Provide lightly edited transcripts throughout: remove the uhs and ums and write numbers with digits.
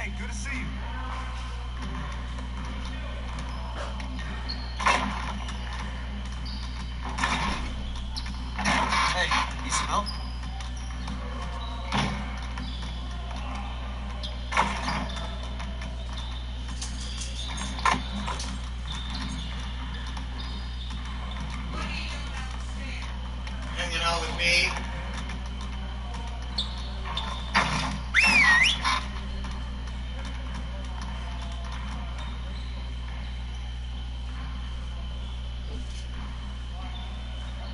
Hey, good to see you. Hey, you smell? Hanging out with me.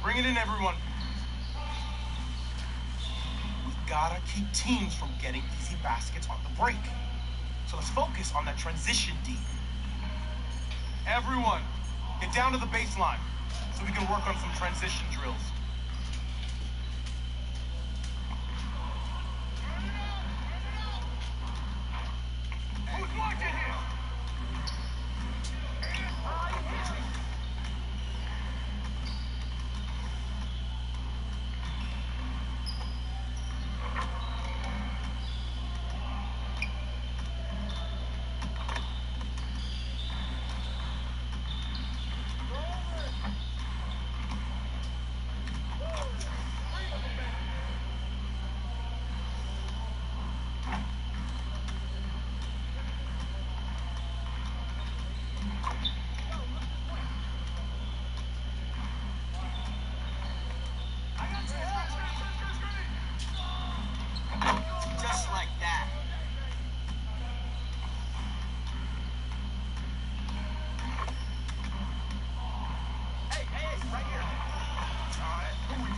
Bring it in, everyone. We've gotta keep teams from getting easy baskets on the break. So let's focus on that transition D. Everyone, get down to the baseline so we can work on some transition drills. Who's watching here? Just like that. Hey, right here. All right, Louis.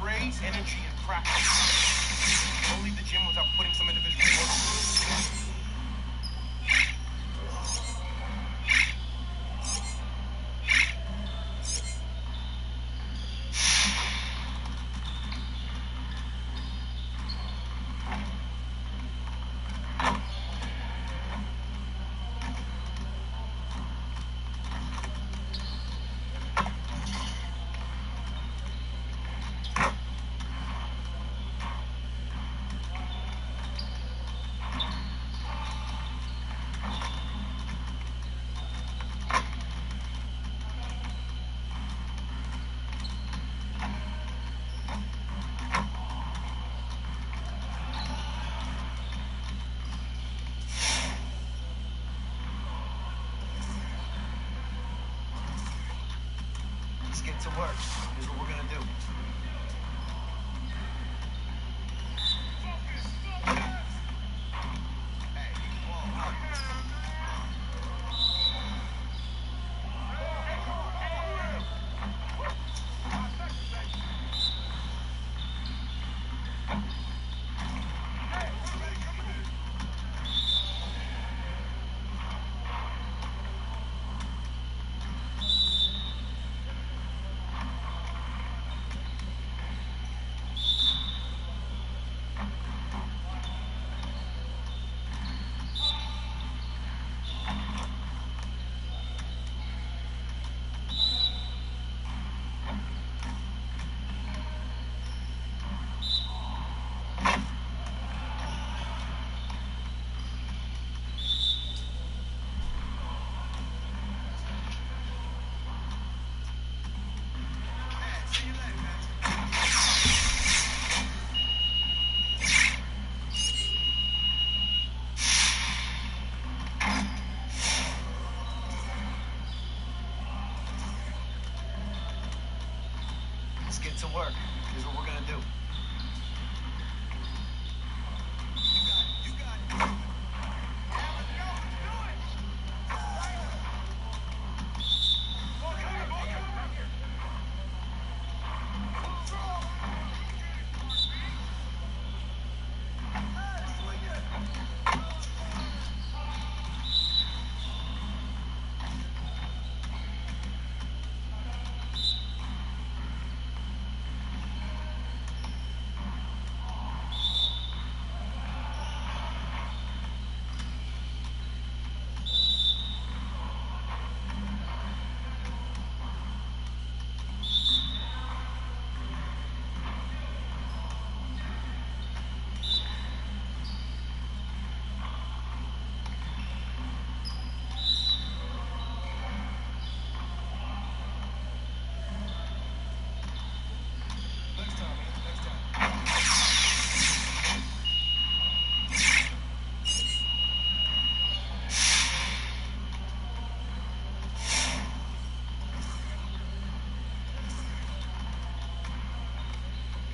Raise energy in practice. Don't leave the gym without putting some individual work. Let's get to work. Here's what we're gonna do. Let's get to work. Here's what we're gonna do. You got it. Yeah, let's go. Let's do it. Ball carrier, ball carrier.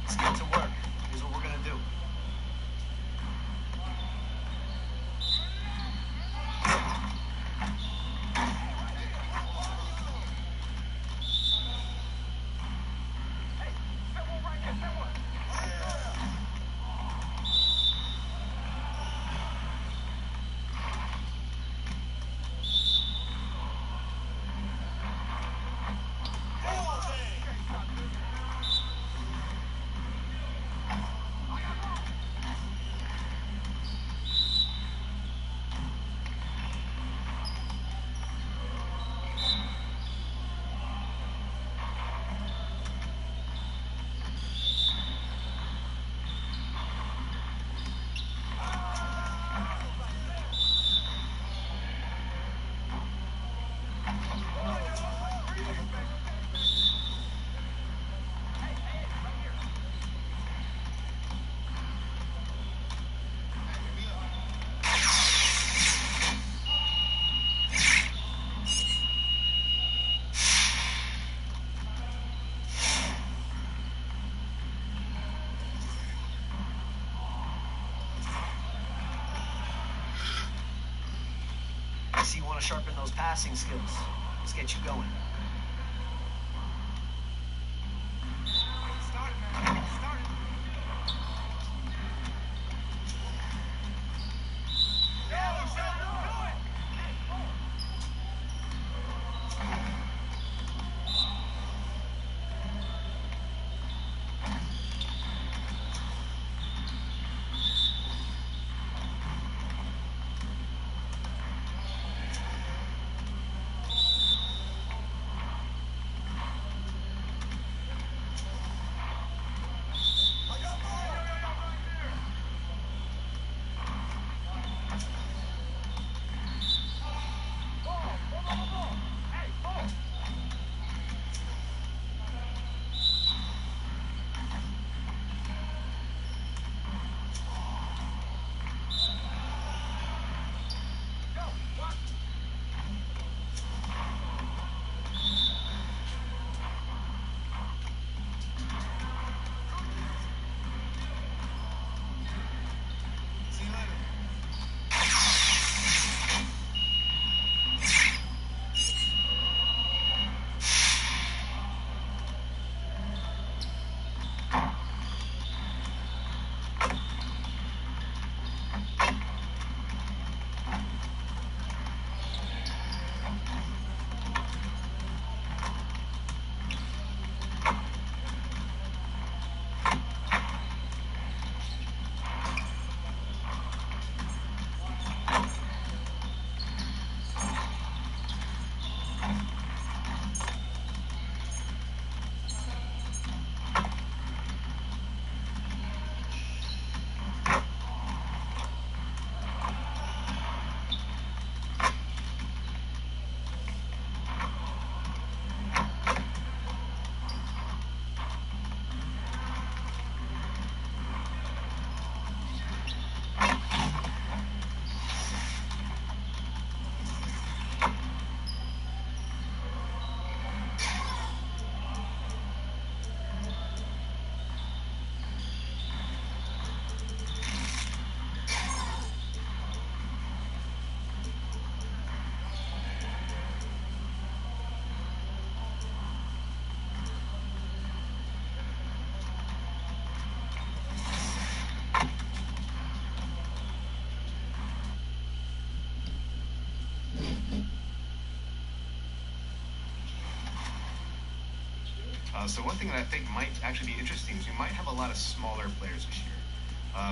Let's get to work. Here's what we're gonna do. I see you want to sharpen those passing skills. Let's get you going. Start it, man. Start it. Yeah, let's do it. So one thing that I think might actually be interesting is we might have a lot of smaller players this year.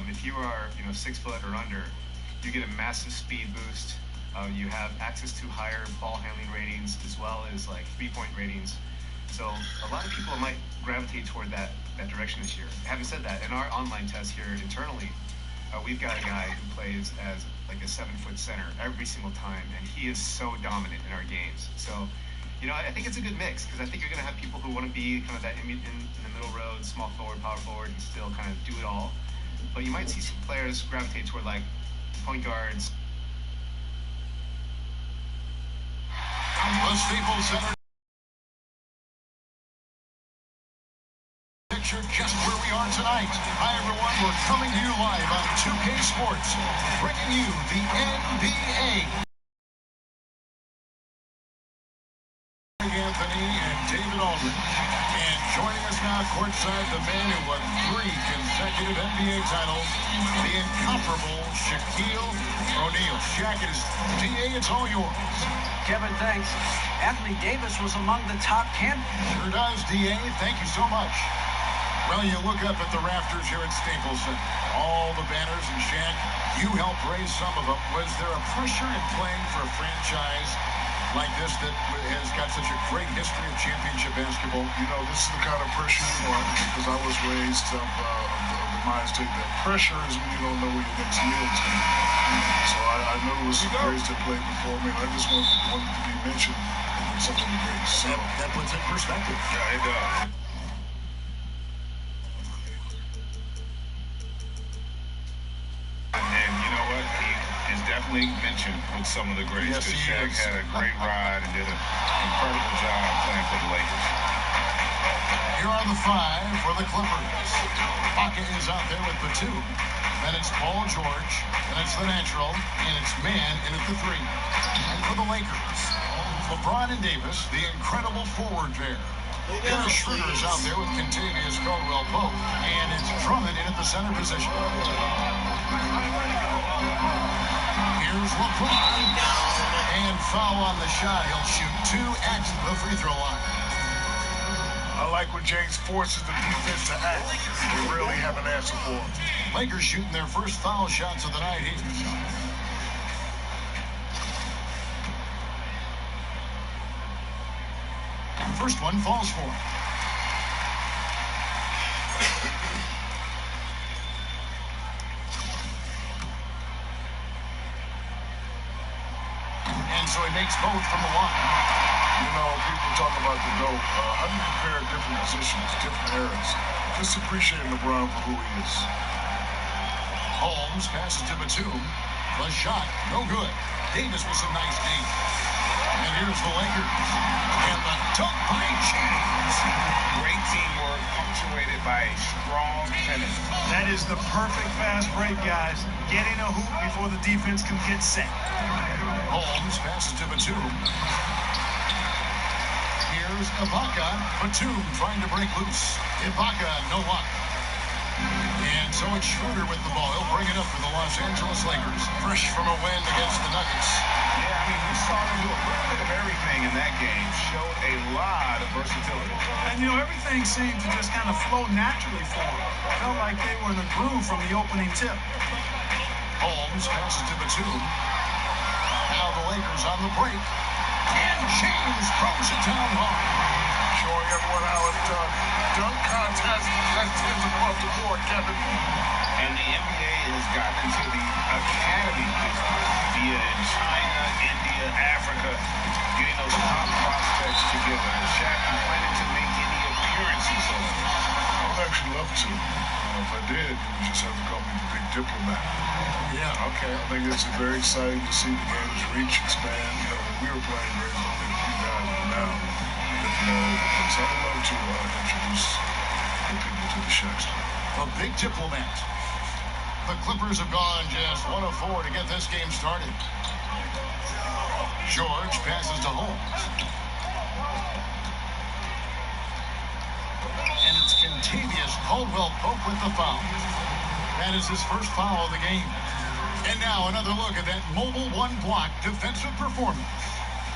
If you are 6 foot or under, you get a massive speed boost. You have access to higher ball handling ratings as well as like 3-point ratings. So a lot of people might gravitate toward that direction this year. Having said that, in our online test here internally, we've got a guy who plays as like a 7-foot center every single time, and he is so dominant in our games. So, I think it's a good mix because I think you're going to have people who want to be kind of that in the middle road, small forward, power forward, and still kind of do it all. But you might see some players gravitate toward like point guards. The Staples Center. Picture just where we are tonight. Hi everyone, we're coming to you live on 2K Sports, bringing you the NBA. Anthony and David Aldridge. And joining us now courtside, the man who won 3 consecutive NBA titles, the incomparable Shaquille O'Neal. Shaq, DA, it's all yours. Kevin, thanks. Anthony Davis was among the top 10. Sure does, DA. Thank you so much. Well, you look up at the rafters here at Staples Center. All the banners, and Shaq, you helped raise some of them. Was there a pressure in playing for a franchise like this that has got such a great history of championship basketball? This is the kind of pressure you want, because I was raised of the mind state that pressure is when you don't know where your next meal is going to be. So I know it was some greats that played before me, and I just wanted to be mentioned with some of the greats. So that puts it in perspective. Yeah, it does. And you know what? He is definitely mentioned with some of the greats. Yes, he Shaq is. had a great ride and did an incredible job playing for the Lakers. Here are the 5 for the Clippers. Ibaka is out there with Batum. Then it's Paul George. Then it's the natural. And it's Man in at the 3. And for the Lakers, LeBron and Davis, the incredible forward pair. Dennis Schroeder is out there with Contavious Caldwell-Pope. And it's Drummond in at the center position. Here's LeBron. And foul on the shot. He'll shoot 2 at the free throw line. I like when James forces the defense to act. They really have an answer for him. Lakers shooting their first foul shots of the night here. First one falls for him. And so he makes both from the line. People talk about the GOAT. I can compare different positions, different eras. Just appreciating LeBron for who he is. Holmes passes to Batum. The shot, no good. Davis with some nice D. And here's the Lakers. And the dunk by James. Great teamwork punctuated by a strong finish. That is the perfect fast break, guys. Getting a hoop before the defense can get set. Holmes passes to Batum. Here's Ibaka. Batum trying to break loose. Ibaka, no luck. And so it's Schroeder with the ball. He'll bring it up for the Los Angeles Lakers. Fresh from a win against the Nuggets. Yeah, we saw him do a little bit of everything in that game. Showed a lot of versatility. And, everything seemed to just kind of flow naturally for him. Felt like they were in a groove from the opening tip. Holmes passes to Batum. Now the Lakers on the break. And James throws it down hard. Showing everyone how it's done. Dunk contest that tends across the board, Kevin. And the NBA has gotten into the academy business, be it in China, India, Africa, getting those top prospects together. Shaq, you planning to make any appearances on it? I would actually love to. If I did, you would just have to call me the Big Diplomat. Yeah, okay. I think it's very exciting to see the game's reach expand. When we were playing, there was only a few guys, but now so I would love to introduce the people to the Shaq story. A Big Diplomat. The Clippers have gone just 1 of 4 to get this game started. George passes to Holmes. And it's Contavious Caldwell-Pope with the foul. That is his first foul of the game. And now another look at that mobile one-block defensive performance.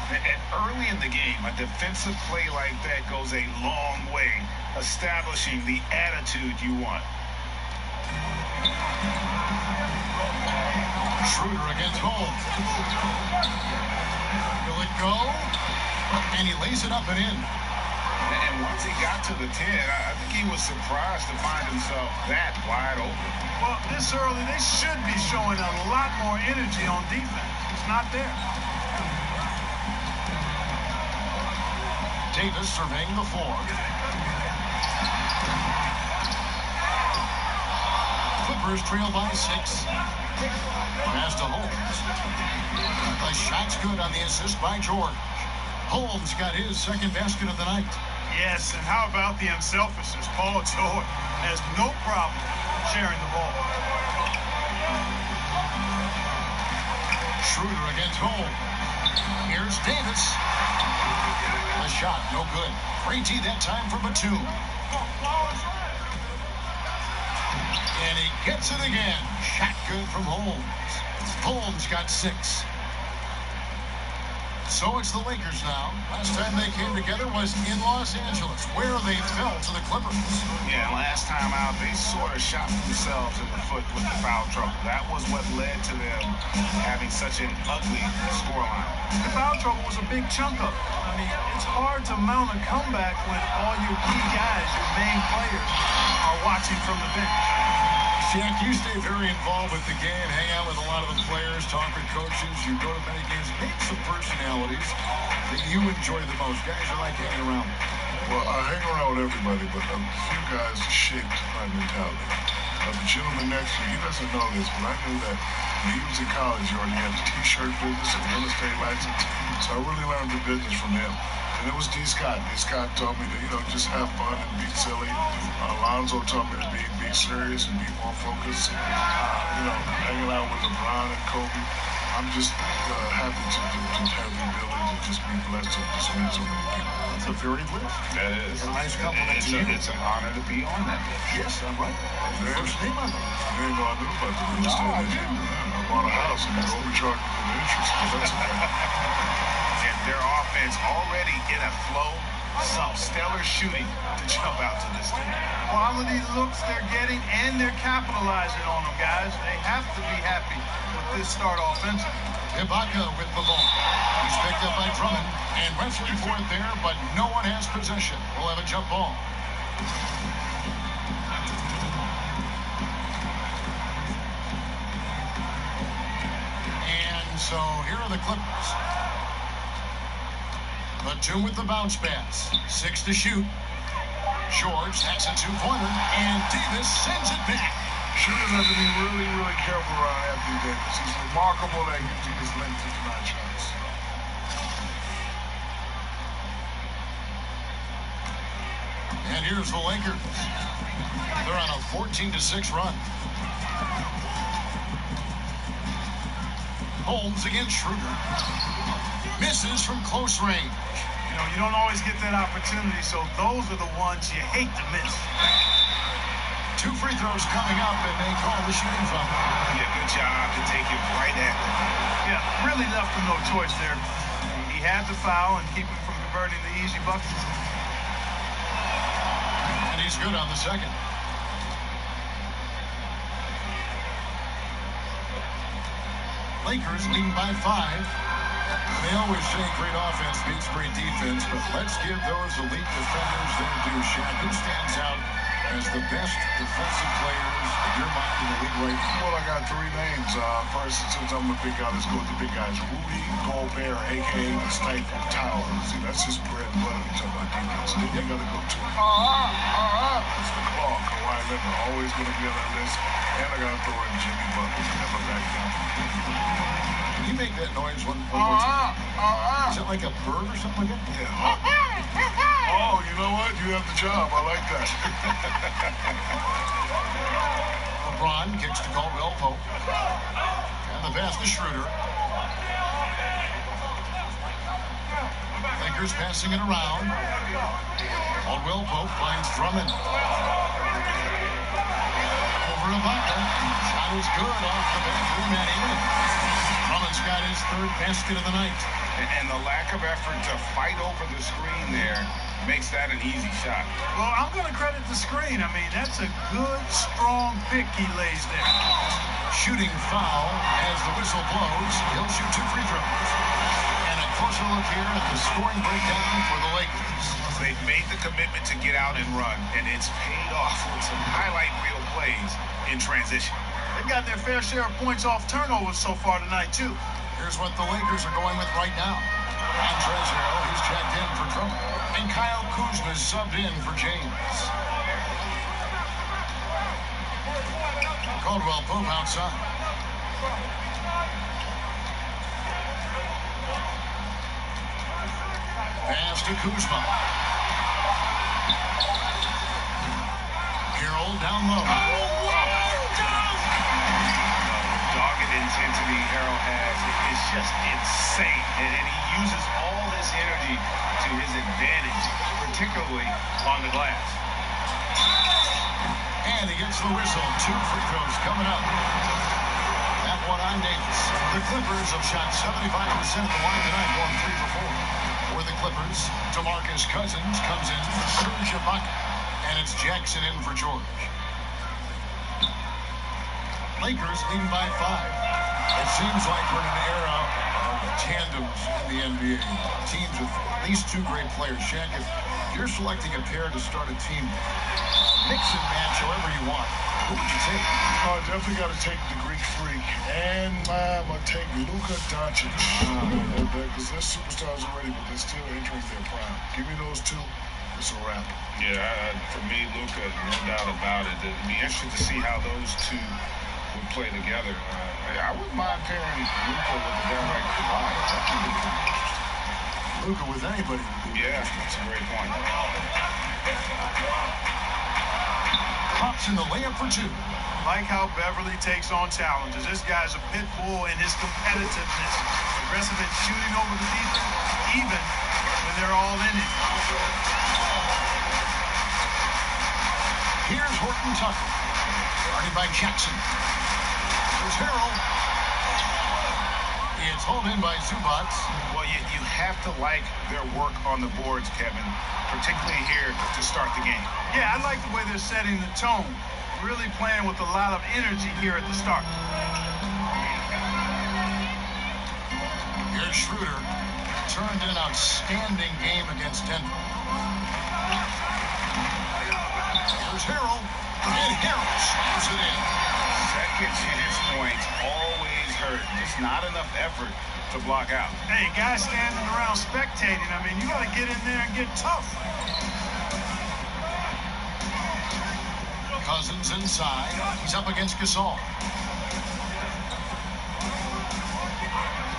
And early in the game, a defensive play like that goes a long way, establishing the attitude you want. Schroeder against Holmes. Will it go? And he lays it up and in. And once he got to the 10, I think he was surprised to find himself that wide open. Well, this early, they should be showing a lot more energy on defense. It's not there. Davis surveying the floor. Clippers trail by 6. Pass to Holmes. The shot's good on the assist by George. Holmes got his second basket of the night. Yes, and how about the unselfishness? Paul George has no problem sharing the ball. Schroeder against Holmes. Here's Davis. The shot, no good. Grady that time for Batum. And he gets it again. Shot good from Holmes. Holmes got 6. So it's the Lakers now. Last time they came together was in Los Angeles, where they fell to the Clippers. Yeah, last time out, they sort of shot themselves in the foot with the foul trouble. That was what led to them having such an ugly scoreline. The foul trouble was a big chunk of it. I mean, it's hard to mount a comeback when all your key guys, your main players, are watching from the bench. Shaq, you stay very involved with the game, hang out with a lot of the players, talk with coaches, you go to many games. Name some personalities that you enjoy the most. Guys you like hanging around with. Well, I hang around with everybody, but a few guys shaped my mentality. The gentleman next to me, he doesn't know this, but I knew that when he was in college, he already had the t-shirt business and real estate license, so I really learned the business from him. And it was D. Scott. D. Scott taught me to, just have fun and be silly. Alonzo taught me to be serious and be more focused. Hanging out with LeBron and Kobe. I'm just happy to have the ability to just be blessed to just meet so many people. It's a very list. That is. It's a nice compliment to you. It's an honor to be on that list. Yes, I'm right. First name on it. I didn't know I knew about the real estate. I bought a house and they overcharged me for the interest, but that's okay. And their offense already in a flow, some stellar shooting to jump out to this team. Quality looks they're getting, and they're capitalizing on them, guys. They have to be happy with this start offensively. Ibaka with the ball. He's picked up by Drummond and wrestling for it there, but no one has possession. We'll have a jump ball. And so here are the Clippers. Batum with the bounce pass. 6 to shoot. George hacks a 2-pointer, and Davis sends it back. Shooters have to be really, really careful around Anthony Davis. He's remarkable at using his length to deny shots. And here's the Lakers. They're on a 14-6 run. Holmes against Schroeder. Misses from close range. You don't always get that opportunity, so those are the ones you hate to miss. 2 free throws coming up, and they call the shooting foul. Yeah, good job to take it right at them. Yeah, really left him no choice there. He had to foul and keep him from converting the easy buckets. And he's good on the second. Lakers leading by 5. They always say great offense beats great defense, but let's give those elite defenders their due. Shaq, who stands out as the best defensive players in your mind in the league right now? Well, I got 3 names. First, since I'm a big guy, let's go with the big guys. Rudy Gobert, a.k.a. the Stifle Tower. See, that's his bread and butter to talk about defense. Then you got to go to that's the claw. Kawhi Leonard, always going to be on that list. And I got to throw in Jimmy Butler. Never back down. Can you make that noise one more time? Is that like a bird or something like that? Yeah. Oh, you know what? You have the job. I like that. LeBron kicks to Caldwell Pope. And the pass to Schroeder. Lakers passing it around. Caldwell Pope finds Drummond. Over to Ibaka. Shot is good off the back rim and in. Drummond's got his 3rd basket of the night. And the lack of effort to fight over the screen there makes that an easy shot. Well, I'm going to credit the screen. I mean, that's a good, strong pick he lays there. Shooting foul as the whistle blows. He'll shoot 2 free throws. And a closer look here at the scoring breakdown for the Lakers. They've made the commitment to get out and run, and it's paid off with some highlight reel plays in transition. They've got their fair share of points off turnovers so far tonight, too. Here's what the Lakers are going with right now. Montrezl, he's checked in for Drummond. And Kyle Kuzma subbed in for James. Caldwell Pope outside. Pass to Kuzma. Carroll down low. Dogged intensity Harrell has is just insane, and he uses all this energy to his advantage, particularly on the glass. And he gets the whistle. 2 free throws coming up. That one on Davis. The Clippers have shot 75% of the line tonight, going 3 for 4. For the Clippers, DeMarcus Cousins comes in for Serge Ibaka. And it's Jackson in for George. Lakers leading by 5. It seems like we're in an era of tandems in the NBA. Teams with at least 2 great players. Shaq, if you're selecting a pair to start a team, mix and match however you want, who would you take? Oh, definitely got to take the Greek Freak. And I'm going to take Luka Doncic. Because they're superstars already, but they're still entering their prime. Give me those 2. It's a wrap. Yeah, for me, Luka, no doubt about it. It'd be interesting to see how those 2 would play together. I wouldn't mind pairing Luka with a guy like Kawhi. That would be pretty interesting. Luka with anybody would be. Yeah, that's a great point. Pops in the layup for 2. Like how Beverly takes on challenges. This guy's a pit bull in his competitiveness. Aggressive at shooting over the defense, even when they're all in it. Here's Horton Tucker. Guarded by Jackson. There's Harrell. It's hauled in by Zubac. Well, you have to like their work on the boards, Kevin, particularly here to start the game. Yeah, I like the way they're setting the tone. Really playing with a lot of energy here at the start. Here's Schroeder. Turned in an outstanding game against Denver. Here's Harrell. And Harrell slams it in. Second chance points always hurt. Just not enough effort to block out. Hey, guys standing around spectating. I mean, you got to get in there and get tough. Cousins inside. He's up against Gasol.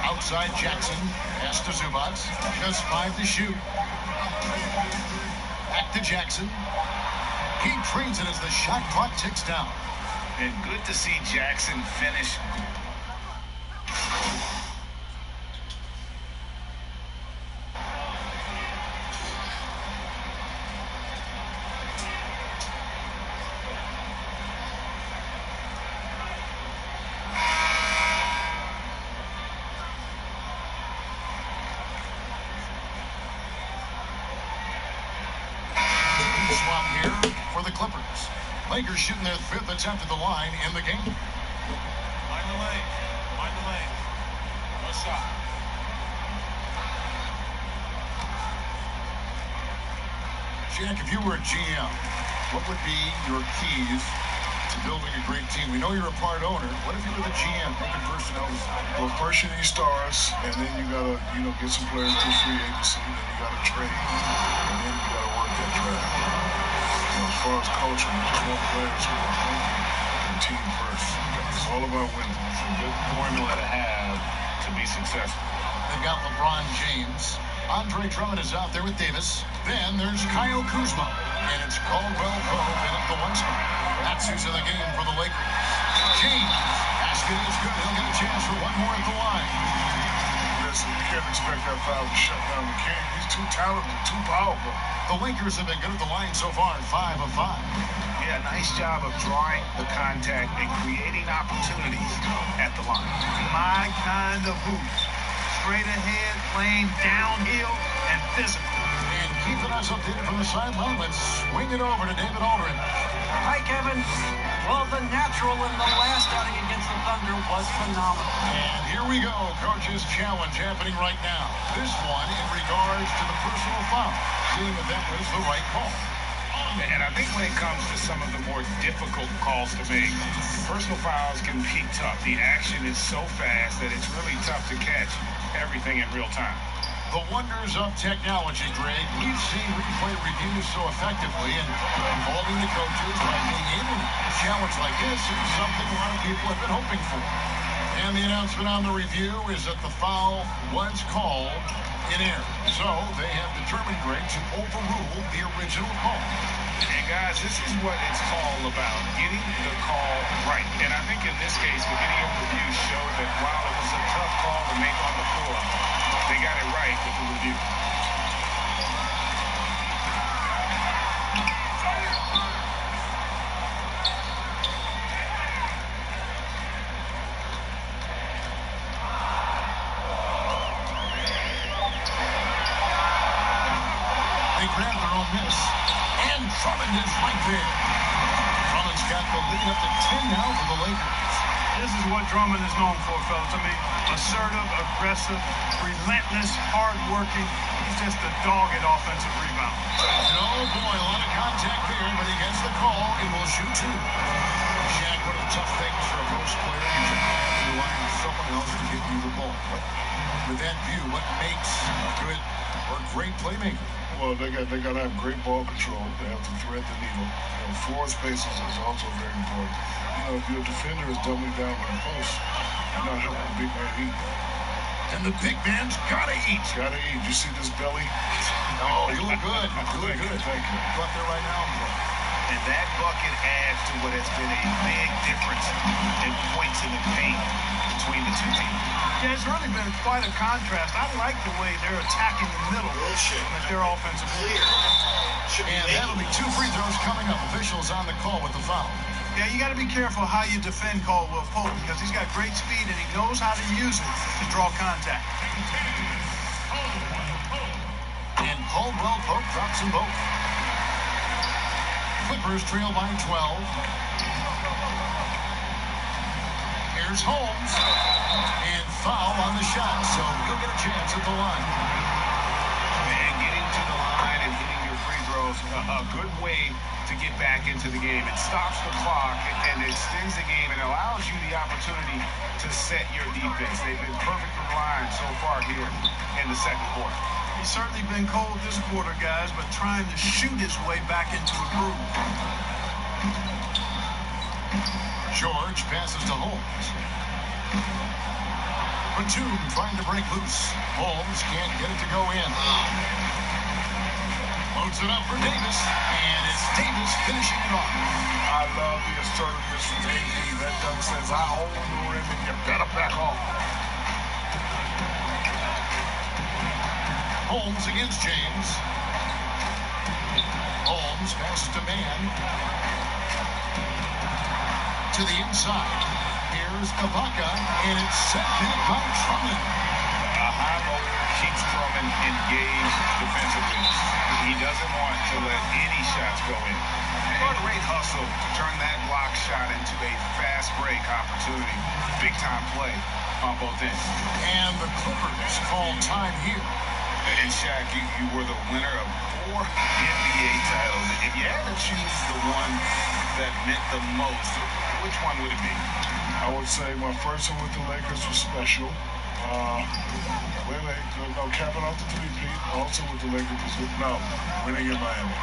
Outside Jackson. Pass to Zubac. Just 5 to shoot. Back to Jackson. He trains it as the shot clock ticks down. And good to see Jackson finish. Swap here for the Clippers. Lakers shooting their 5th attempt at the line in the game. Mind the lane. Mind the lane. No shot. Jack, if you were a GM, what would be your keys to building a great team? We know you're a part owner. What if you were the GM picking personnel? Well, first you need stars, and then you got to, get some players through free agency. Then you got to trade, and then you got to work that draft. As far as coaching, you just want players who are hungry and team first. It's all about winning. It's a good formula to have to be successful. They've got LeBron James. Andre Drummond is out there with Davis. Then there's Kyle Kuzma. And it's Caldwell Pope in at the 1 spot. That's who's in the game for the Lakers. James. Basket is good. He'll get a chance for 1 more at the line. Listen, you can't expect that foul to shut down the king. He's too talented, too powerful. The Lakers have been good at the line so far, 5 of 5. Yeah, nice job of drawing the contact and creating opportunities at the line. My kind of hoop. straight ahead, playing downhill, and physical. And keeping us updated from the sideline, let's swing it over to David Aldridge. Hi, Kevin. Well, the natural in the last outing against the Thunder was phenomenal. And here we go, Coach's Challenge happening right now. This one in regards to the personal foul, seeing if that was the right call. And I think when it comes to some of the more difficult calls to make, personal fouls can be tough. The action is so fast that it's really tough to catch everything in real time. The wonders of technology, Greg. We've seen replay reviews so effectively, and involving the coaches by being able to challenge like this is something a lot of people have been hoping for. And the announcement on the review is that the foul was called in error. So they have determined, Greg, to overrule the original call. And guys, this is what it's all about, getting the call right. And I think in this case, the video review showed that while it was a tough call to make on the floor, they got it right with the review. They grab their own miss. And Drummond is right there. Drummond's got the lead up to 10 now for the Lakers. This is what Drummond is known for, fellas. I mean, assertive, aggressive, relentless, hard-working. He's just a dog at offensive rebound. And oh boy, a lot of contact there, but he gets the call and will shoot two. Shaq, one of the tough things for a post player is you have to rely on someone else to get you the ball. With that view, what makes a good or great playmaker? Well, they got to have great ball control. They have to thread the needle. Floor spaces is also very important. If your defender is doubling down on the post, you're not helping the big man eat. And the big man's gotta eat. Gotta eat. You see this belly? Oh, you look good. You look good. Thank you. Go out there right now. And that bucket adds to what has been a big difference in points in the paint between the two teams. Yeah, it's really been quite a contrast. I like the way they're attacking the middle with their offensive play. And that'll be two free throws coming up. Officials on the call with the foul. Yeah, you got to be careful how you defend Caldwell Pope because he's got great speed and he knows how to use it to draw contact. And Caldwell Pope drops them both. Clippers trail by 12. Here's Holmes. And foul on the shot, so he'll get a chance at the line. And getting to the line and hitting your free throws, a good way to get back into the game. It stops the clock and it extends the game and allows you the opportunity to set your defense. They've been perfect from the line so far here in the second quarter. He's certainly been cold this quarter, guys, but trying to shoot his way back into a groove. George passes to Holmes. Batum trying to break loose. Holmes can't get it to go in. Loads it up for Davis, and it's Davis finishing it off. I love the assertiveness from AD. That dunk says, I own the rim, and you better back off. Holmes against James. Holmes passes to Mann. To the inside. Here's Ibaka, and it's set back by Drummond. A high motor keeps Drummond engaged defensively. He doesn't want to let any shots go in. A great hustle to turn that block shot into a fast break opportunity. Big time play on both ends. And the Clippers call time here. And Shaq, you were the winner of 4 NBA titles. If you had to choose the one that meant the most, which one would it be? I would say my first one with the Lakers was special. Capping off the three-peat. Also with the Lakers was winning in Miami.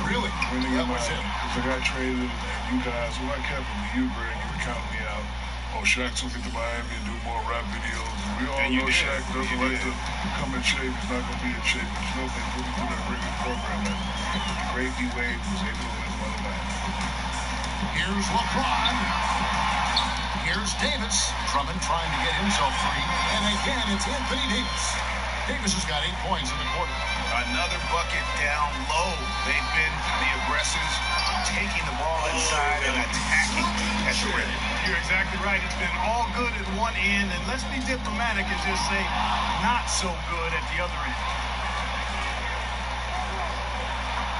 Really? Winning in Miami. Because I got traded, and you guys, well, I kept it with you, Greg. You were counting me out. Oh, Shaq took it to Miami and do more rap videos. We all know Shaq doesn't like to come in shape. He's not going to be in shape. But you know, they put him through that regular program. And the great D-Wade was able to win one of that. Here's LeBron. Here's Davis. Drummond trying to get himself free. And again, it's Anthony Davis. Davis has got 8 points in the quarter. Another bucket down low. They've been the aggressors taking the ball inside and attacking at the rim. You're exactly right. It's been all good at one end, and let's be diplomatic and just say not so good at the other end.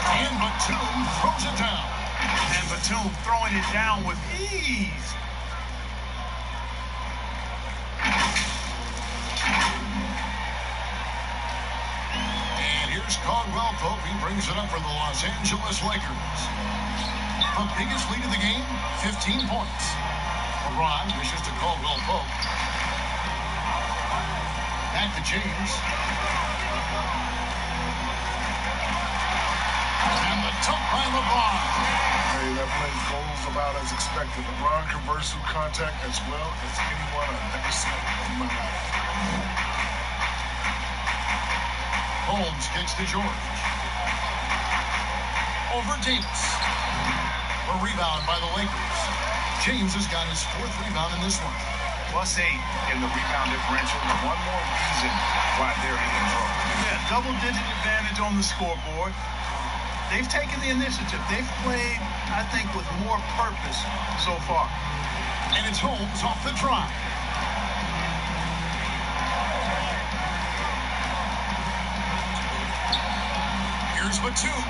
And Batum throws it down. And Batum throwing it down with ease. And here's Caldwell Pope. He brings it up for the Los Angeles Lakers. The biggest lead of the game, 15 points. LeBron dishes to Caldwell Pope. Back to James. And the dunk by LeBron. Hey, that play goes about as expected. LeBron converts through contact as well as anyone I've ever seen in my life. Holmes kicks to George. Over Davis. A rebound by the Lakers. James has got his 4th rebound in this one. +8 in the rebound differential. One more reason why they're in control. Yeah, double-digit advantage on the scoreboard. They've taken the initiative. They've played, I think, with more purpose so far. And it's Holmes off the drive. Here's Batum.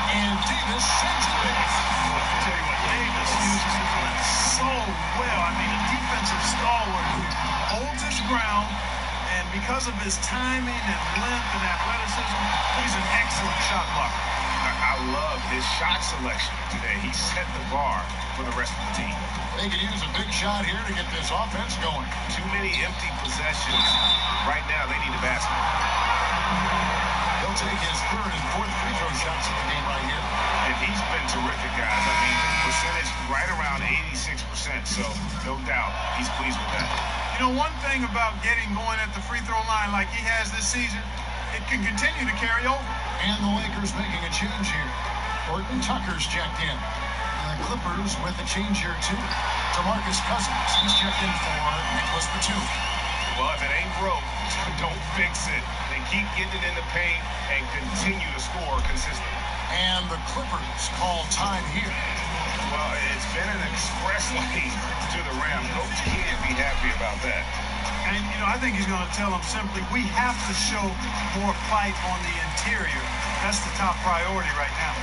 And Davis sends it in. I'll tell you what, Davis uses his length so well. I mean, a defensive stalwart who holds his ground, and because of his timing and length and athleticism, he's an excellent shot blocker. I love his shot selection today. He set the bar for the rest of the team. They could use a big shot here to get this offense going. Too many empty possessions. Right now, they need a basket. He'll take his 3rd and 4th free throw shots in the game right here. And he's been terrific, guys. I mean, percentage right around 86%, so no doubt he's pleased with that. You know, one thing about getting going at the free throw line like he has this season, it can continue to carry over. And the Lakers making a change here. Horton Tucker's checked in. And the Clippers with a change here, too. DeMarcus Cousins, he's checked in for Nicholas Batum. Well, if it ain't broke, don't fix it. They keep getting it in the paint and continue to score consistently. And the Clippers call time here. Well, it's been an express lane to the rim. Coach can't be happy about that. And, you know, I think he's going to tell them simply, we have to show more fight on the interior. That's the top priority right now.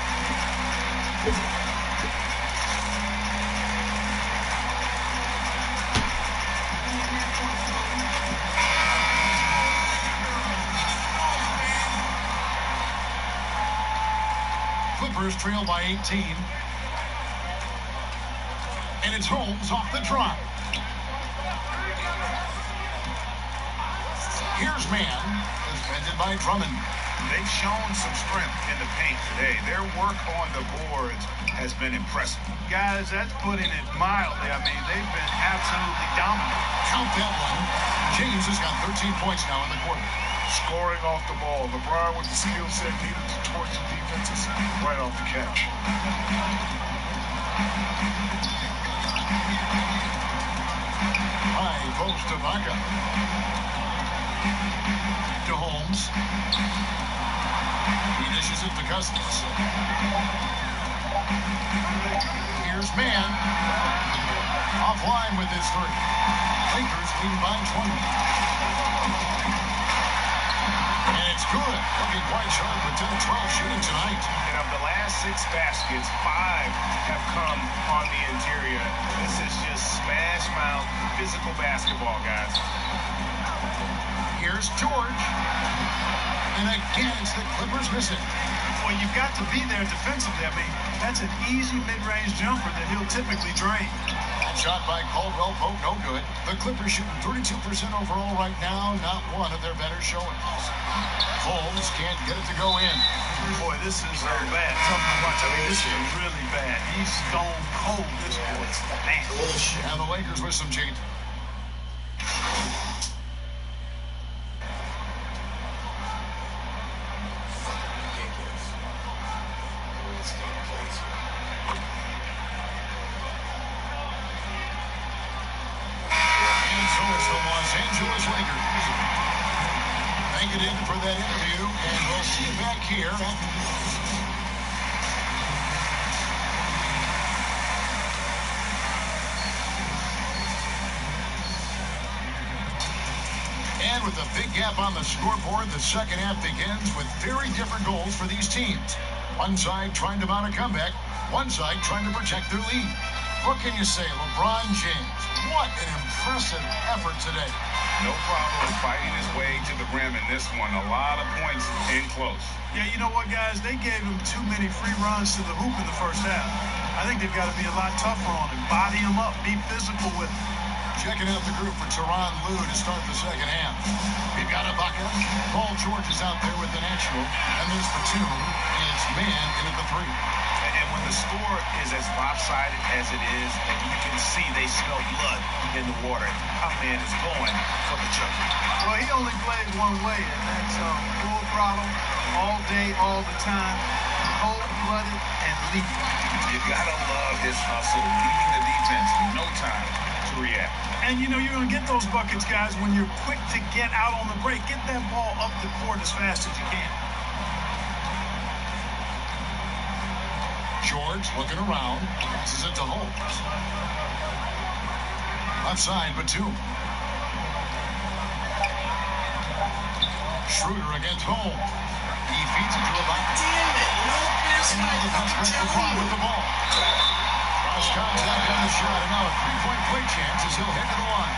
Clippers trail by 18. And it's Holmes off the drive. Here's man, defended by Drummond. They've shown some strength in the paint today. Their work on the boards has been impressive. Guys, that's putting it mildly. I mean, they've been absolutely dominant. Count that one. James has got 13 points now in the quarter. Scoring off the ball. LeBron with the skill set needed to torch the defenses right off the catch. High post to Vaca. To Holmes. He dishes it to Cousins. Here's man. Offline with his 3. Lakers leading by 20. And it's good. Looking quite sharp with 10 of 12 shooting tonight. And of the last 6 baskets, 5 have come on the interior. This is just smash mouth physical basketball, guys. Here's George. And again, it's the Clippers missing. Well, you've got to be there defensively. I mean, that's an easy mid-range jumper that he'll typically drain. Shot by Caldwell Pope, no good. The Clippers shooting 32% overall right now. Not one of their better showings. Holmes can't get it to go in. Boy, this is bad. Something to watch. I mean, this is really bad. He's stone cold, this boy. Man. And the Lakers with some change. Angeles Lakers. Thank it in for that interview, and we'll see you back here. And with a big gap on the scoreboard, the second half begins with very different goals for these teams. One side trying to mount a comeback, one side trying to protect their lead. What can you say, LeBron James? What an impressive effort today. No problem fighting his way to the rim in this one. A lot of points in close. Yeah, you know what, guys? They gave him too many free runs to the hoop in the first half. I think they've got to be a lot tougher on him. Body him up. Be physical with him. Checking out the group for Tyronn Lue to start the second half. We've got Ibaka. Paul George is out there with the natural. And there's Batum. It's man in at the 3. And when the score is as lopsided as it is, and you can see they smell blood in the water, our man is going for the jump. Well, he only plays one way, and that's full throttle, all day, all the time, cold-blooded and lethal. You gotta love his hustle, leaving the defense no time to react. And you know you're gonna get those buckets, guys, when you're quick to get out on the break. Get that ball up the court as fast as you can. George looking around. Passes it to Holmes. Left side, Batum. Schroeder against Holmes. He feeds it to Ibaka. And now the bench breaks the clock with the ball. Cross contact on the shot, and now a 3-point play chance as he'll head to the line.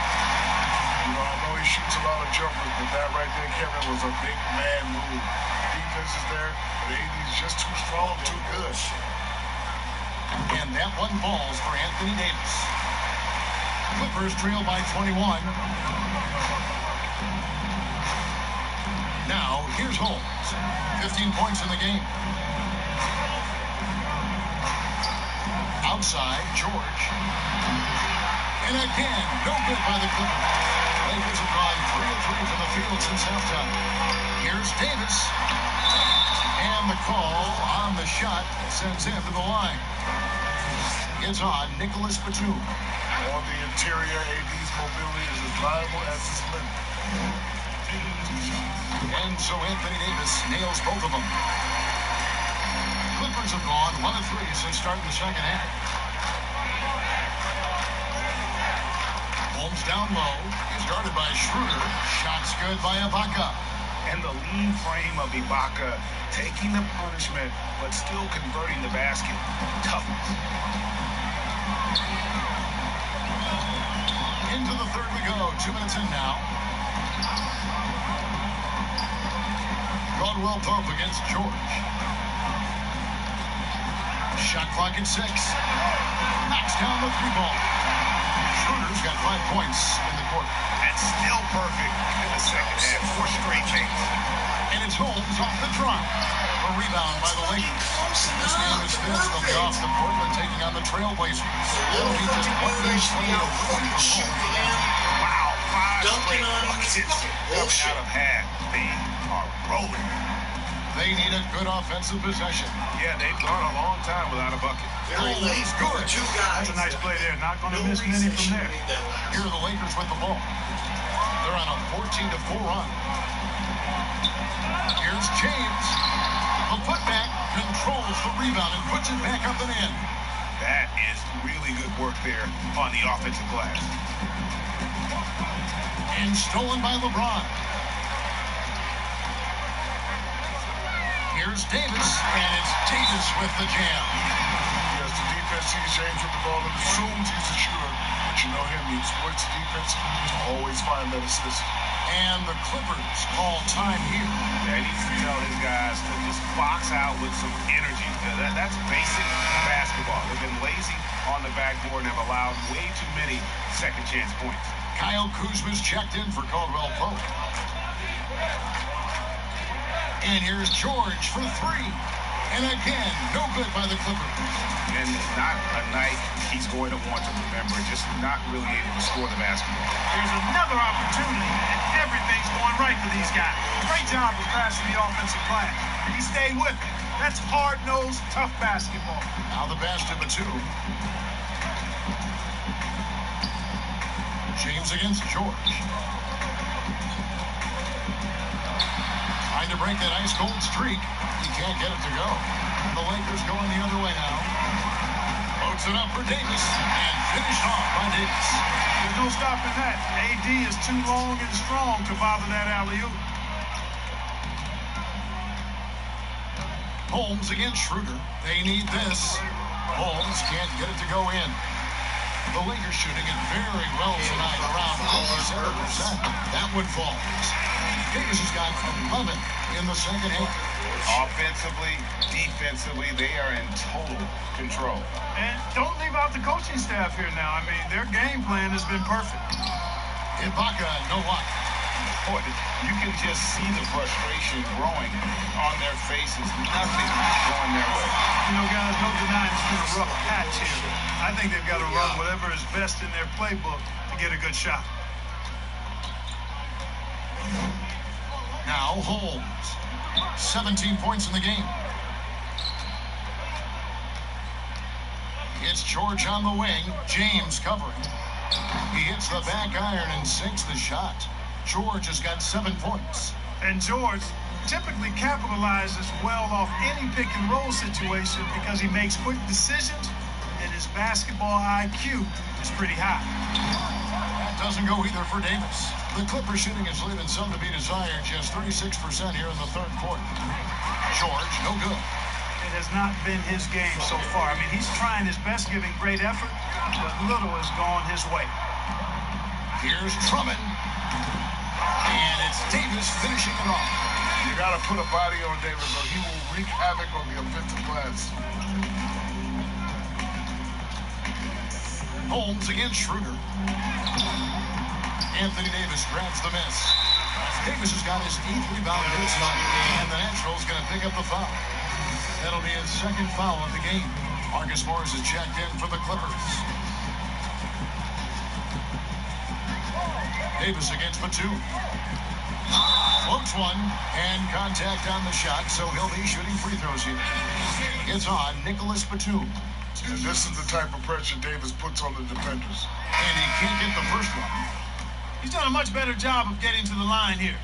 You know, I know he shoots a lot of jumpers, but that right there, Kevin, was a big man move. Defense is there, but AD's just too strong, too good. And that one falls for Anthony Davis. Clippers trail by 21. Now, here's Holmes. 15 points in the game. Outside, George. And again, no good by the Clippers. Lakers have gone 3 of 3 from the field since halftime. Here's Davis. And the call on the shot sends him to the line. It's on Nicholas Batum. On the interior, AD's mobility is as viable as his length. And so Anthony Davis nails both of them. Clippers have gone 1 of 3 since starting the second half. Holmes down low. He's guarded by Schroeder. Shots good by Ibaka. And the lean frame of Ibaka, taking the punishment, but still converting the basket. Toughness. Into the third we go. 2 minutes in now. Caldwell Pope against George. Shot clock at 6. Knocks down the 3-ball. Schroeder's got 5 points in the quarter. And still perfect in the second half. 4 straight takes. And it's Holmes off the drop. A rebound by the Lakers. This game is fifth. They'll be off to Portland taking on the Trailblazers. That'll be just one thing for Holmes. Wow, 5 straight buckets coming out of half. They are rolling. They need a good offensive possession. Yeah, they've gone a long time without a bucket. Holmes good. That's a nice play there. Not going to miss many from there. Here are the Lakers with the ball. They're on a 14-4 run. Here's James. The putback controls the rebound and puts it back up and in. That is really good work there on the offensive glass. And stolen by LeBron. Here's Davis, and it's Davis with the jam. Yes, the defense sees James with the ball and assumes he's a shooter. But you know him, he exploits the defense to always find that assist. And the Clippers call time here. Yeah, he needs to tell his guys to just box out with some energy. That's basic basketball. They've been lazy on the backboard and have allowed way too many second chance points. Kyle Kuzma's checked in for Caldwell Pope. And here's George for 3. And again, no good by the Clippers. And not a night he's going to want to remember, just not really able to score the basketball. There's another opportunity, and everything's going right for these guys. Great job of passing the offensive glass. He stayed with it. That's hard-nosed, tough basketball. Now the pass to Batum. James against George. Trying to break that ice-cold streak. He can't get it to go. And the Lakers going the other way now. Floats it up for Davis and finished off by Davis. There's no stopping that. AD is too long and strong to bother that alley-oop. Holmes against Schroeder. They need this. Holmes can't get it to go in. The Lakers shooting it very well tonight, around 57%. That one falls. Davis has got 11 in the second half. Offensively, defensively, they are in total control. And don't leave out the coaching staff here now. I mean, their game plan has been perfect. Ibaka, no luck. Boy, you can just see the frustration growing on their faces. Nothing going their way. You know, guys, no denying it's been a rough patch here. I think they've got to run whatever is best in their playbook to get a good shot. Now Holmes. 17 points in the game. It's George on the wing. James covering. He hits the back iron and sinks the shot. George has got 7 points. And George typically capitalizes well off any pick and roll situation because he makes quick decisions and his basketball IQ is pretty high. That doesn't go either for Davis. The Clippers shooting is leaving some to be desired, just 36% here in the third quarter. George, no good. It has not been his game so far. I mean, he's trying his best, giving great effort, but little has gone his way. Here's Drummond. And it's Davis finishing it off. You got to put a body on Davis, or he will wreak havoc on the offensive glass. Holmes against Schroeder. Anthony Davis grabs the miss. Davis has got his 8th rebound here tonight, and the Natural's going to pick up the foul. That'll be his second foul of the game. Marcus Morris is checked in for the Clippers. Davis against Batum. Floats one, and contact on the shot, so he'll be shooting free throws here. It's on Nicholas Batum. And this is the type of pressure Davis puts on the defenders. And he can't get the first one. He's done a much better job of getting to the line here.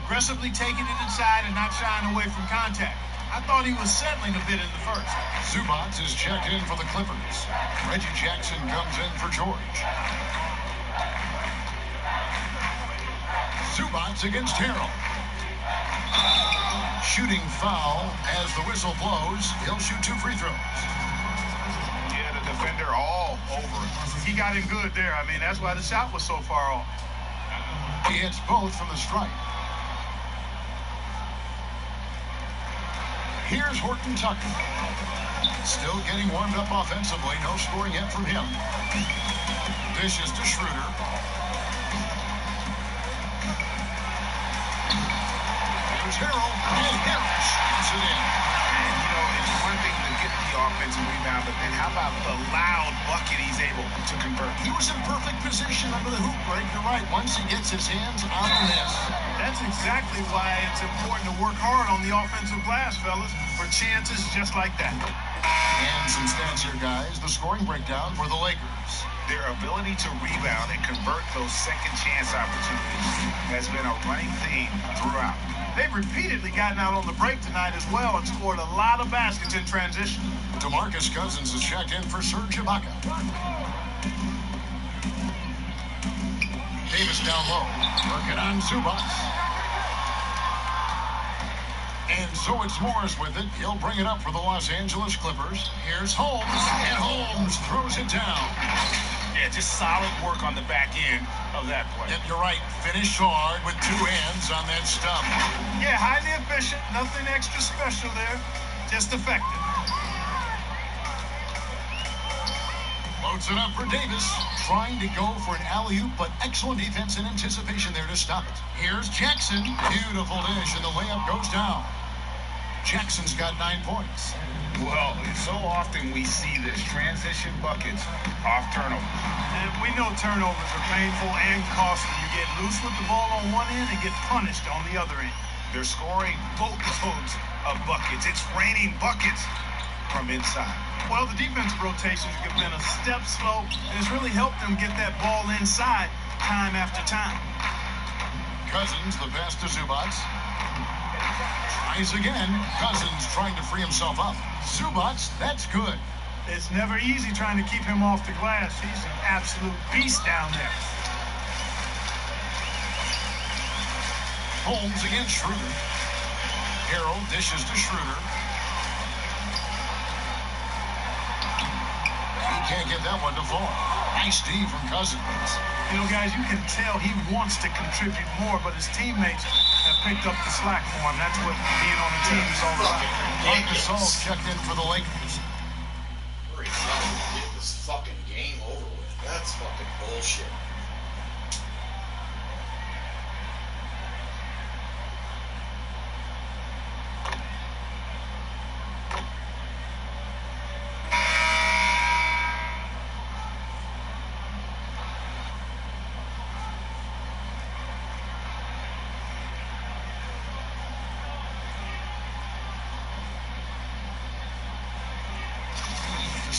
Aggressively taking it inside and not shying away from contact. I thought he was settling a bit in the first. Zubac is checked in for the Clippers. Reggie Jackson comes in for George. Zubac against Harrell. Shooting foul as the whistle blows. He'll shoot 2 free throws. Yeah, the defender all over it. He got him good there. I mean, that's why the shot was so far off. He hits both from the stripe. Here's Horton Tucker. Still getting warmed up offensively. No scoring yet from him. Dishes to Schroeder. Here's Harrell. And Harrell shoots it in. And, you know, it's one thing to get the offensive rebound, but then how about the loud bucket he's able to convert? He was in perfect position under the hoop break. You're right. Once he gets his hands on the miss. That's exactly why it's important to work hard on the offensive glass, fellas, for chances just like that. And some stats here, guys. The scoring breakdown for the Lakers. Their ability to rebound and convert those second chance opportunities has been a running theme throughout. They've repeatedly gotten out on the break tonight as well and scored a lot of baskets in transition. DeMarcus Cousins is checked in for Serge Ibaka. Davis down low. Working on Zubac. And so it's Morris with it. He'll bring it up for the Los Angeles Clippers. Here's Holmes. And Holmes throws it down. Yeah, just solid work on the back end of that play. Yep, you're right. Finished hard with 2 hands on that stump. Yeah, highly efficient. Nothing extra special there. Just effective. Floats it up for Davis. Trying to go for an alley-oop, but excellent defense and anticipation there to stop it. Here's Jackson. Beautiful dish, and the layup goes down. Jackson's got 9 points. Well, so often we see this transition buckets off turnovers. And we know turnovers are painful and costly. You get loose with the ball on one end and get punished on the other end. They're scoring boatloads of buckets. It's raining buckets from inside. Well, the defensive rotations have been a step slow, and it's really helped them get that ball inside time after time. Cousins, the pass to Zubac. Tries again. Cousins trying to free himself up. Zubac, that's good. It's never easy trying to keep him off the glass. He's an absolute beast down there. Holmes against Schroeder. Harrell dishes to Schroeder. He can't get that one to fall. Nice D from Cousins. You know, guys, you can tell he wants to contribute more, but his teammates have picked up the slack for him. That's what being on the team is all about. Marc Gasol checked in for the Lakers. Hurry up and get this fucking game over with. That's fucking bullshit.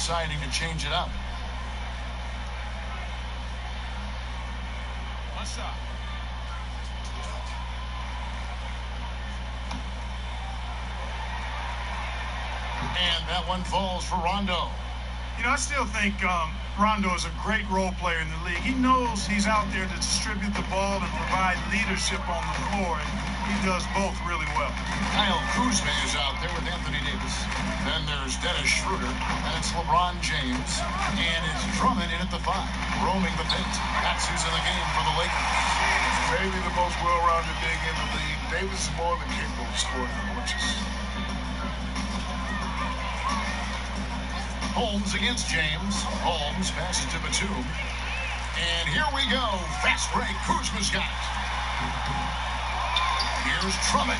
Deciding to change it up. What's up? And that one falls for Rondo. You know, I still think Rondo is a great role player in the league. He knows he's out there to distribute the ball and provide leadership on the floor, and he does both really well. Kyle Kuzma is out there with Anthony Davis. Then there's Dennis Schroeder, and it's LeBron James, and it's Drummond in at the 5, roaming the paint. That's who's in the game for the Lakers. Maybe the most well-rounded big in the league. Davis is more than capable of scoring the bunches. Holmes against James. Holmes passes to Batum. And here we go. Fast break. Kuzma's got it. Here's Drummond.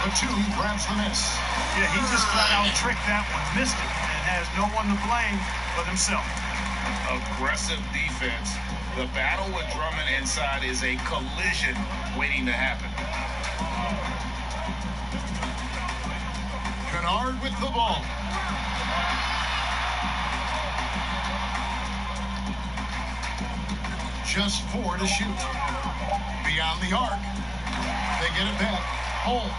Batum grabs the miss. Yeah, he just flat out tricked that one, missed it, and has no one to blame but himself. Aggressive defense. The battle with Drummond inside is a collision waiting to happen. Kennard with the ball. Just 4 to shoot. Beyond the arc. They get it back. Holmes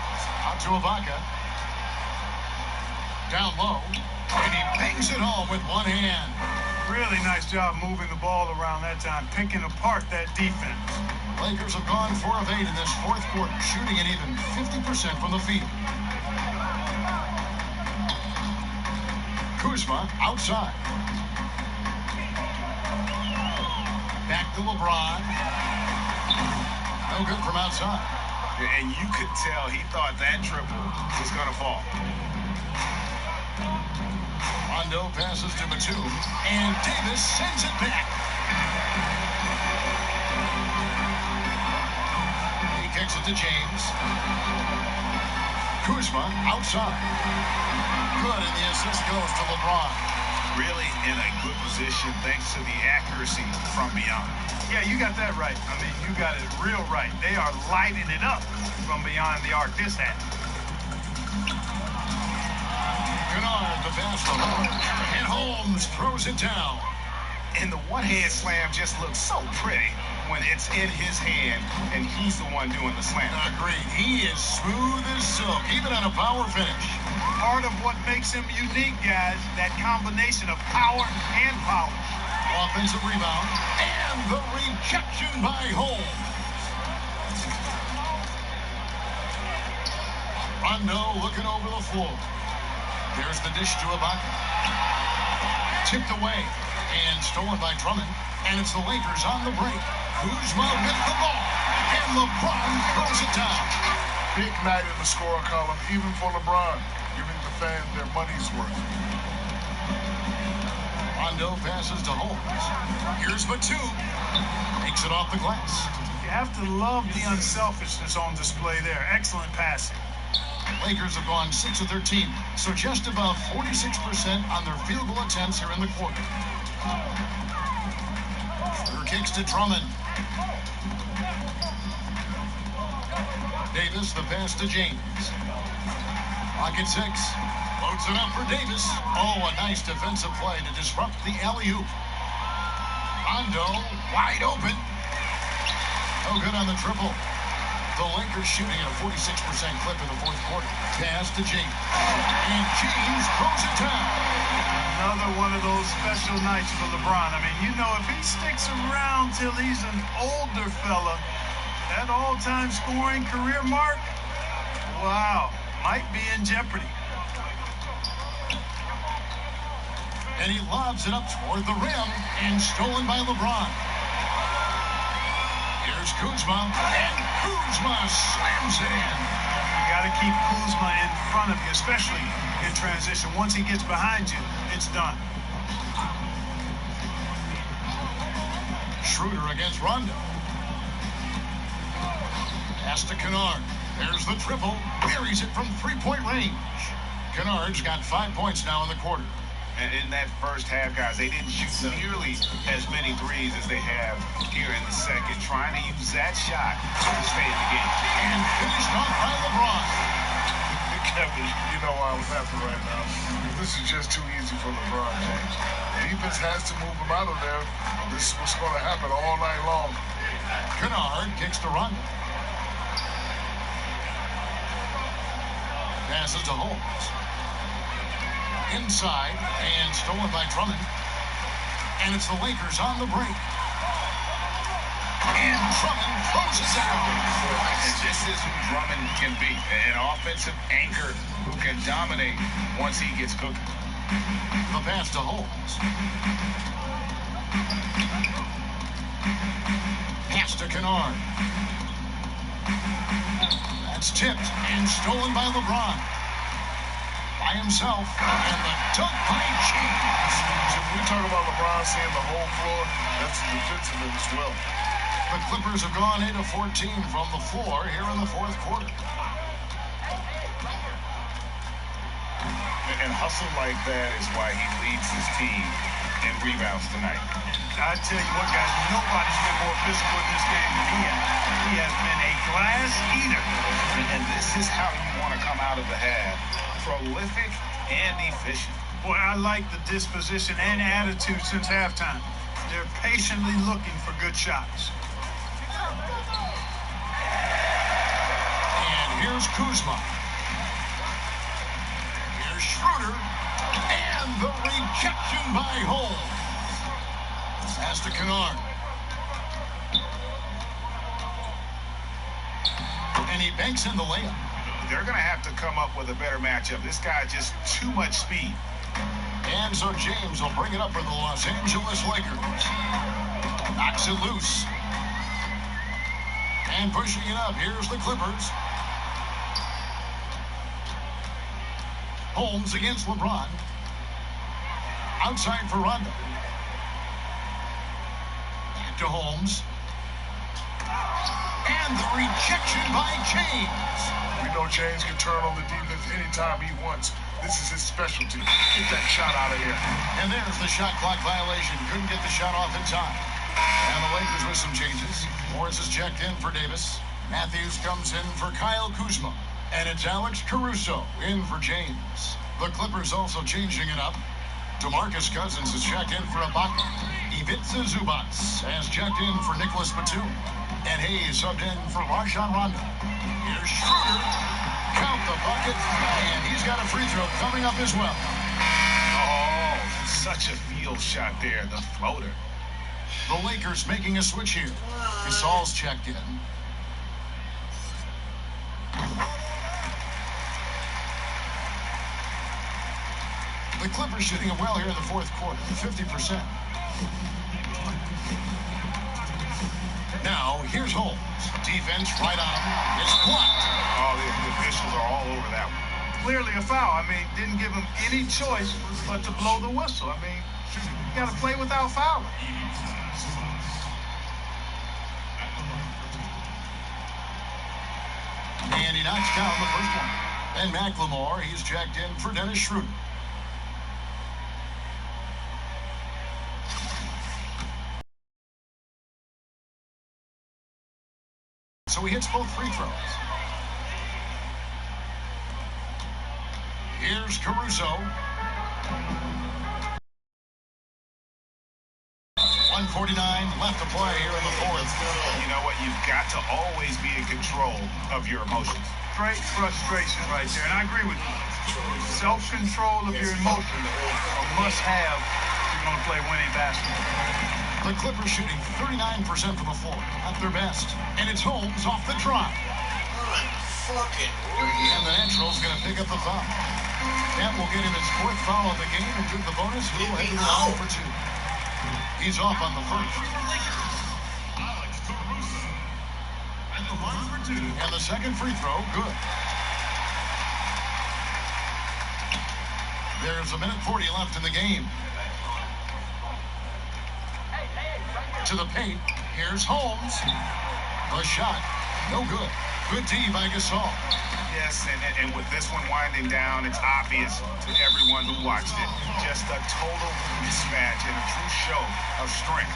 out to Ibaka. Down low. And he bangs it home with one hand. Really nice job moving the ball around that time, picking apart that defense. Lakers have gone 4 of 8 in this fourth quarter, shooting an even 50% from the field. Kuzma outside. Back to LeBron. No good from outside. And you could tell he thought that triple was going to fall. Rondo passes to Batum, and Davis sends it back. He kicks it to James. Kuzma outside. Good, and the assist goes to LeBron. Really in a good position thanks to the accuracy from beyond. Yeah, you got that right. I mean, you got it real right. They are lighting it up from beyond the arc. This hat. Kennard, the pass to Holmes, and Holmes throws it down. And the one-hand slam just looks so pretty when it's in his hand and he's the one doing the slam. Agreed. He is smooth as silk, even on a power finish. Part of what makes him unique, guys, that combination of power and polish. Offensive rebound, and the rejection by Holmes. Rondo looking over the floor. There's the dish to Ibaka. Tipped away and stolen by Drummond. And it's the Lakers on the break. Kuzma with the ball. And LeBron throws it down. Big night in the scoring column, even for LeBron, giving the fans their money's worth. Rondo passes to Holmes. Here's Batum. Takes it off the glass. You have to love the unselfishness on display there. Excellent passing. Lakers have gone 6 of 13, so just about 46% on their field goal attempts here in the quarter. Schroeder kicks to Drummond. Davis, the pass to James. Pocket 6. Loads it up for Davis. Oh, a nice defensive play to disrupt the alley-oop. Rondo wide open. No good on the triple. The Lakers shooting at a 46% clip in the fourth quarter. Pass to James. And James throws it down. Another one of those special nights for LeBron. I mean, you know, if he sticks around till he's an older fella, that all-time scoring career mark, wow, might be in jeopardy. And he lobs it up toward the rim and stolen by LeBron. Here's Kuzma, and Kuzma slams it in. You got to keep Kuzma in front of you, especially in transition. Once he gets behind you, it's done. Schroeder against Rondo. Pass to Kennard. There's the triple. Buries it from three-point range. Kennard's got 5 points now in the quarter. And in that first half, guys, they didn't shoot nearly as many threes as they have here in the second, trying to use that shot to stay in the game. And finished off by LeBron. Kevin, you know why I was laughing right now. This is just too easy for LeBron James. Defense has to move him out of there. This is what's going to happen all night long. Kennard kicks to Rondo. Passes to Holmes. Inside and stolen by Drummond. And it's the Lakers on the break. And Drummond throws it down. And this is who Drummond can be. An offensive anchor who can dominate once he gets cooking. The pass to Holmes. Pass to Kennard. That's tipped and stolen by LeBron. By himself, and the dunk by James. So when we talk about LeBron seeing the whole floor, that's the defensive end as well. The Clippers have gone 8 of 14 from the floor here in the fourth quarter. And hustle like that is why he leads his team in rebounds tonight. I tell you what, guys, nobody's been more physical in this game than he has. He has been a glass eater. And this is how you want to come out of the half. Prolific and efficient. Boy, I like the disposition and attitude since halftime. They're patiently looking for good shots. And here's Kuzma. Here's Schroeder. And the rejection by Holmes. Pass to Kennard. And he banks in the layup. They're going to have to come up with a better matchup. This guy just too much speed. And so James will bring it up for the Los Angeles Lakers. Knocks it loose. And pushing it up, here's the Clippers. Holmes against LeBron. Outside for Rondo. Back to Holmes. And the rejection by James. We know James can turn on the defense anytime he wants. This is his specialty. Get that shot out of here. And there's the shot clock violation. Couldn't get the shot off in time. And the Lakers with some changes. Morris is checked in for Davis. Matthews comes in for Kyle Kuzma. And it's Alex Caruso in for James. The Clippers also changing it up. DeMarcus Cousins is checked in for Ibaka. Ivica Zubac has checked in for Nicholas Batum. And Hayes subbed in for Rajon Rondo. Here's Schroeder. Count the bucket. And he's got a free throw coming up as well. Oh, such a field shot there, the floater. The Lakers making a switch here. Gasol's checked in. The Clippers shooting it well here in the fourth quarter, 50%. Now, here's Holmes. Defense right on him. It's blocked. Oh, the officials are all over that one. Clearly a foul. I mean, didn't give him any choice but to blow the whistle. I mean, you got to play without fouling. And he knocks down the first one. And McLemore, he's checked in for Dennis Schroeder. So he hits both free throws. Here's Caruso. 1:49 left to play here in the fourth. You know what? You've got to always be in control of your emotions. Great frustration right there, and I agree with you. Self-control of your emotions are must-have if you're going to play winning basketball. The Clippers shooting 39% from the floor, at their best. And it's Holmes off the drop. Fucking And the natural's going to pick up the foul. That will get him his fourth foul of the game and give the bonus. He'll head to the line for two. He's off on the first. And the second free throw, good. There's 1:40 left in the game. To the paint. Here's Holmes. The shot, no good. Good D by Gasol. Yes, and with this one winding down, it's obvious to everyone who watched it. Just a total mismatch and a true show of strength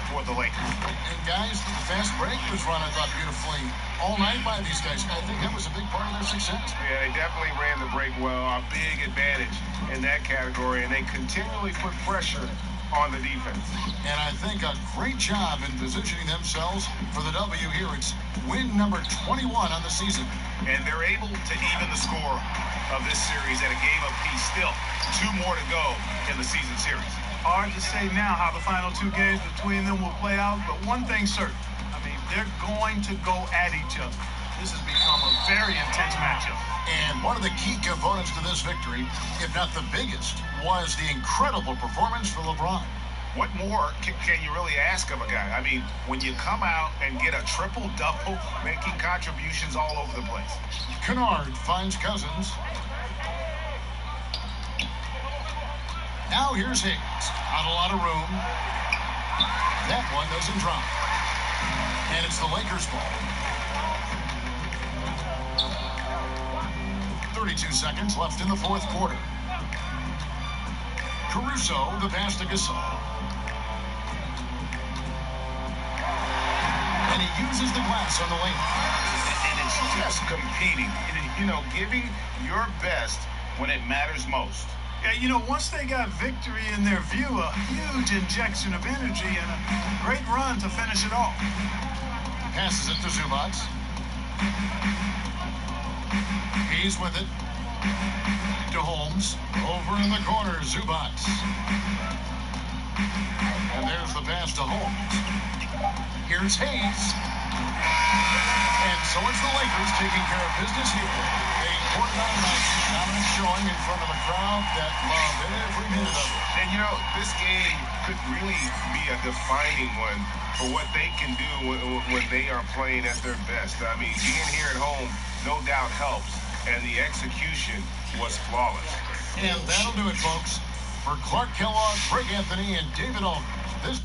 for the Lakers. And guys, the fast break was run, I thought, beautifully all night by these guys. I think that was a big part of their success. Yeah, they definitely ran the break well. A big advantage in that category, and they continually put pressure on the defense. And I think a great job in positioning themselves for the W here. It's win number 21 on the season. And they're able to even the score of this series at a game apiece. Still, 2 more to go in the season series. Hard to say now how the final 2 games between them will play out, but one thing's certain. I mean, they're going to go at each other. This has become a very intense matchup. And one of the key components to this victory, if not the biggest, was the incredible performance for LeBron. What more can you really ask of a guy? I mean, when you come out and get a triple-double, making contributions all over the place. Kennard finds Cousins. Now here's Higgs. Not a lot of room. That one doesn't drop. And it's the Lakers' ball. 32 seconds left in the fourth quarter. Caruso, the pass to Gasol. And he uses the glass on the lane. And it's just competing. You know, giving your best when it matters most. Yeah, you know, once they got victory in their view, a huge injection of energy and a great run to finish it off. Passes it to Zubac. He's with it. To Holmes. Over in the corner, Zubac. And there's the pass to Holmes. Here's Hayes. And so it's the Lakers taking care of business here. A important dominant showing in front of a crowd that loved every minute of it. And you know, this game could really be a defining one for what they can do when they are playing at their best. I mean, being here at home no doubt helps, and the execution was flawless. And that'll do it, folks. For Clark Kellogg, Greg Anthony, and David Aldridge, this